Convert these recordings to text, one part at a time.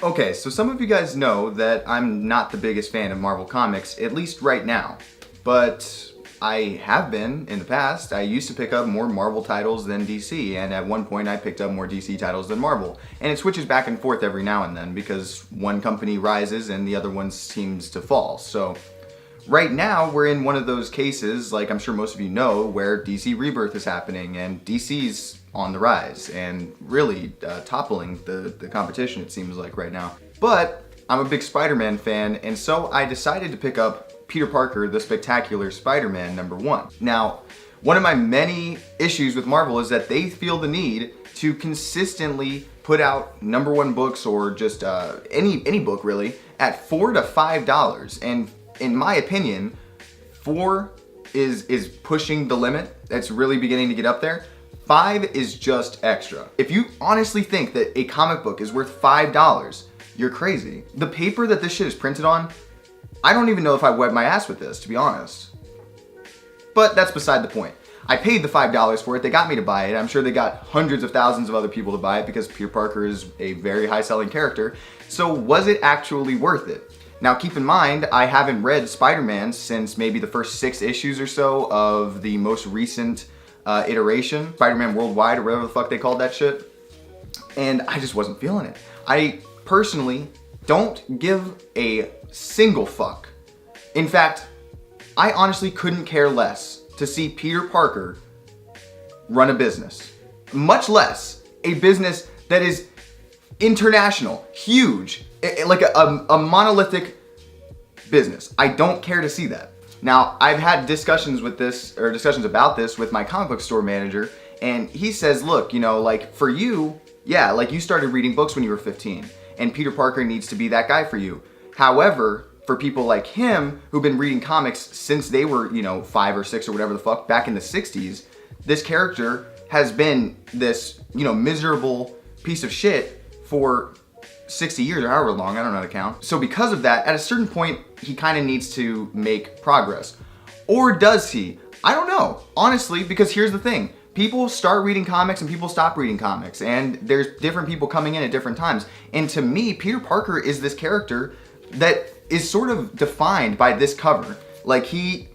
Okay, so some of you guys know that I'm not the biggest fan of Marvel Comics, at least right now. But I have been in the past. I used to pick up more Marvel titles than DC, and at one point I picked up more DC titles than Marvel. And it switches back and forth every now and then because one company rises and the other one seems to fall. So right now we're in one of those cases, like I'm sure most of you know, where DC Rebirth is happening and DC's on the rise and really toppling the competition, it seems like right now. But I'm a big Spider-Man fan, and so I decided to pick up Peter Parker, the Spectacular Spider-Man #1. Now, one of my many issues with Marvel is that they feel the need to consistently put out #1 books, or just any book really, at $4 to $5. And in my opinion, 4 is pushing the limit. That's really beginning to get up there. 5 is just extra. If you honestly think that a comic book is worth $5, you're crazy. The paper that this shit is printed on, I don't even know if I wipe my ass with this, to be honest. But that's beside the point. I paid the $5 for it, they got me to buy it. I'm sure they got hundreds of thousands of other people to buy it because Peter Parker is a very high selling character. So was it actually worth it? Now keep in mind, I haven't read Spider-Man since maybe the first 6 issues or so of the most recent iteration, Spider-Man Worldwide, or whatever the fuck they called that shit. And I just wasn't feeling it. I personally don't give a single fuck. In fact, I honestly couldn't care less to see Peter Parker run a business. Much less a business that is international, huge, like a monolithic business. I don't care to see that. Now, I've had discussions about this with my comic book store manager, and he says, look, you know, like for you, yeah, like you started reading books when you were 15, and Peter Parker needs to be that guy for you. However, for people like him who've been reading comics since they were, you know, 5 or 6 or whatever the fuck, back in the 60s, this character has been this, you know, miserable piece of shit for 60 years or however long, I don't know how to count. So because of that, at a certain point, he kind of needs to make progress. Or does he? I don't know, honestly, because here's the thing. People start reading comics and people stop reading comics, and there's different people coming in at different times. And to me, Peter Parker is this character that is sort of defined by this cover. Like, he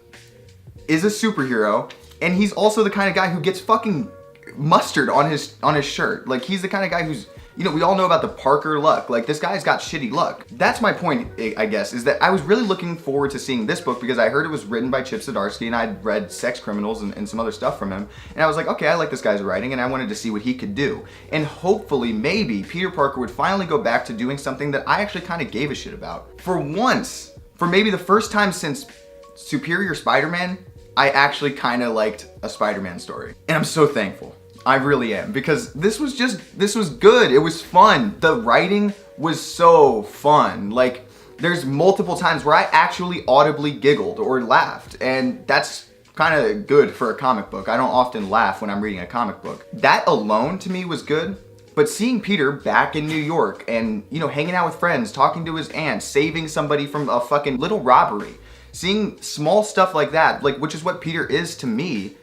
is a superhero, and he's also the kind of guy who gets fucking mustard on his shirt. Like, he's the kind of guy who's, you know, we all know about the Parker luck. Like, this guy's got shitty luck. That's my point, I guess, is that I was really looking forward to seeing this book because I heard it was written by Chip Zdarsdsky, and I'd read Sex Criminals and some other stuff from him. And I was like, okay, I like this guy's writing, and I wanted to see what he could do. And hopefully, maybe, Peter Parker would finally go back to doing something that I actually kind of gave a shit about. For once, for maybe the first time since Superior Spider-Man, I actually kind of liked a Spider-Man story. And I'm so thankful. I really am, because this was good. It was fun. The writing was so fun. Like, there's multiple times where I actually audibly giggled or laughed, and that's kind of good for a comic book. I don't often laugh when I'm reading a comic book. That alone to me was good, but seeing Peter back in New York and, you know, hanging out with friends, talking to his aunt, saving somebody from a fucking little robbery, seeing small stuff like that, like, which is what Peter is to me,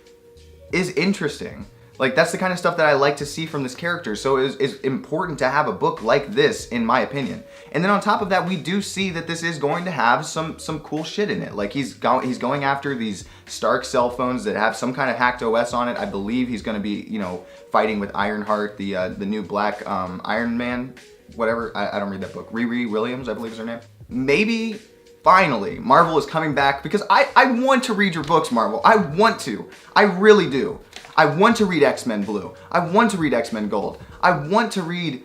is interesting. Like, that's the kind of stuff that I like to see from this character. So it's important to have a book like this, in my opinion. And then on top of that, we do see that this is going to have some cool shit in it. Like, he's going after these Stark cell phones that have some kind of hacked OS on it. I believe he's going to be, you know, fighting with Ironheart, the new black Iron Man, whatever. I don't read that book. Riri Williams, I believe is her name. Maybe finally Marvel is coming back, because I want to read your books, Marvel. I want to. I really do. I want to read X-Men Blue. I want to read X-Men Gold. I want to read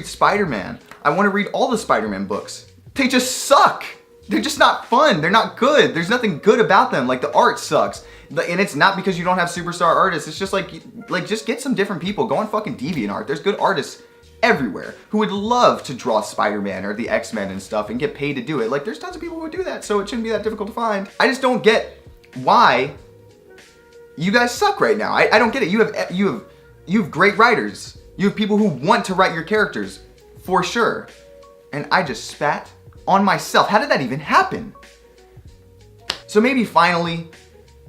Spider-Man. I want to read all the Spider-Man books. They just suck. They're just not fun. They're not good. There's nothing good about them. Like, the art sucks. And it's not because you don't have superstar artists. It's just like just get some different people. Go on fucking DeviantArt. There's good artists everywhere who would love to draw Spider-Man or the X-Men and stuff and get paid to do it. Like, there's tons of people who would do that, so it shouldn't be that difficult to find. I just don't get why you guys suck right now. I don't get it. You have great writers. You have people who want to write your characters, for sure. And I just spat on myself. How did that even happen? So maybe finally,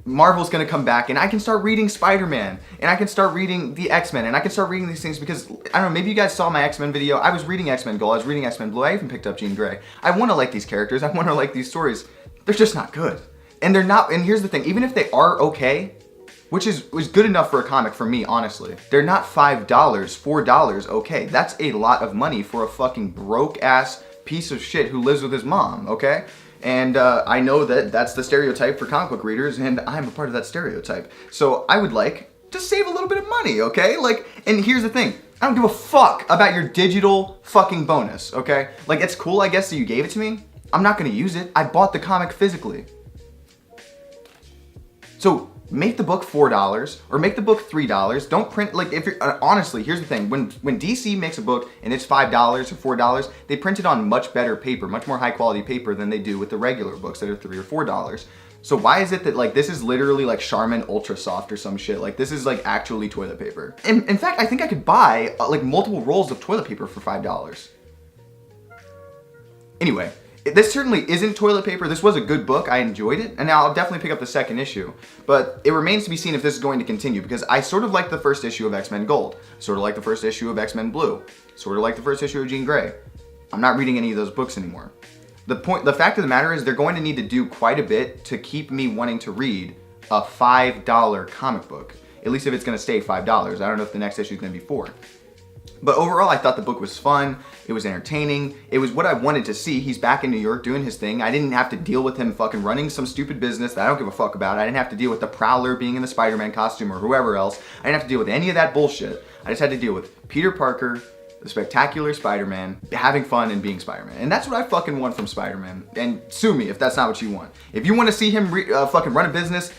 Marvel's gonna come back and I can start reading Spider-Man and I can start reading the X-Men and I can start reading these things because, I don't know, maybe you guys saw my X-Men video. I was reading X-Men Gold, I was reading X-Men Blue, I even picked up Jean Grey. I wanna like these characters, I wanna like these stories. They're just not good. And they're not, and here's the thing, even if they are okay, which was good enough for a comic for me, honestly, they're not $5, $4 okay. That's a lot of money for a fucking broke ass piece of shit who lives with his mom, okay? And I know that that's the stereotype for comic book readers, and I'm a part of that stereotype. So I would like to save a little bit of money, okay? Like, and here's the thing, I don't give a fuck about your digital fucking bonus, okay? Like, it's cool, I guess, that you gave it to me. I'm not gonna use it. I bought the comic physically. So make the book $4 or make the book $3. Don't print, like, if you're, honestly, here's the thing. When DC makes a book and it's $5 or $4, they print it on much better paper, much more high quality paper than they do with the regular books that are $3 or $4. So why is it that, like, this is literally like Charmin Ultra Soft or some shit? Like, this is like actually toilet paper. In fact, I think I could buy like multiple rolls of toilet paper for $5. Anyway, this certainly isn't toilet paper. This was a good book. I enjoyed it. And now I'll definitely pick up the second issue. But it remains to be seen if this is going to continue because I sort of like the first issue of X-Men Gold. Sort of like the first issue of X-Men Blue. Sort of like the first issue of Jean Grey. I'm not reading any of those books anymore. The fact of the matter is they're going to need to do quite a bit to keep me wanting to read a $5 comic book. At least if it's going to stay $5. I don't know if the next issue is going to be $4. But overall, I thought the book was fun. It was entertaining. It was what I wanted to see. He's back in New York doing his thing. I didn't have to deal with him fucking running some stupid business that I don't give a fuck about. I didn't have to deal with the Prowler being in the Spider-Man costume or whoever else. I didn't have to deal with any of that bullshit. I just had to deal with Peter Parker, the spectacular Spider-Man, having fun and being Spider-Man. And that's what I fucking want from Spider-Man. And sue me if that's not what you want. If you want to see him fucking run a business,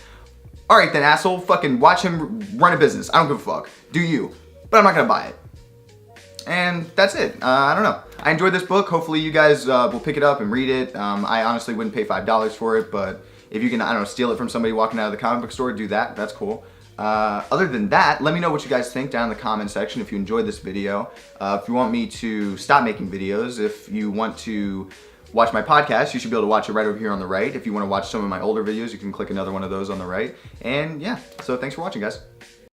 alright then, asshole, fucking watch him run a business. I don't give a fuck. Do you. But I'm not gonna buy it. And that's it. I don't know. I enjoyed this book. Hopefully you guys will pick it up and read it. I honestly wouldn't pay $5 for it, but if you can, I don't know, steal it from somebody walking out of the comic book store, do that. That's cool. Other than that, let me know what you guys think down in the comment section if you enjoyed this video. If you want me to stop making videos, if you want to watch my podcast, you should be able to watch it right over here on the right. If you want to watch some of my older videos, you can click another one of those on the right. And yeah, so thanks for watching, guys.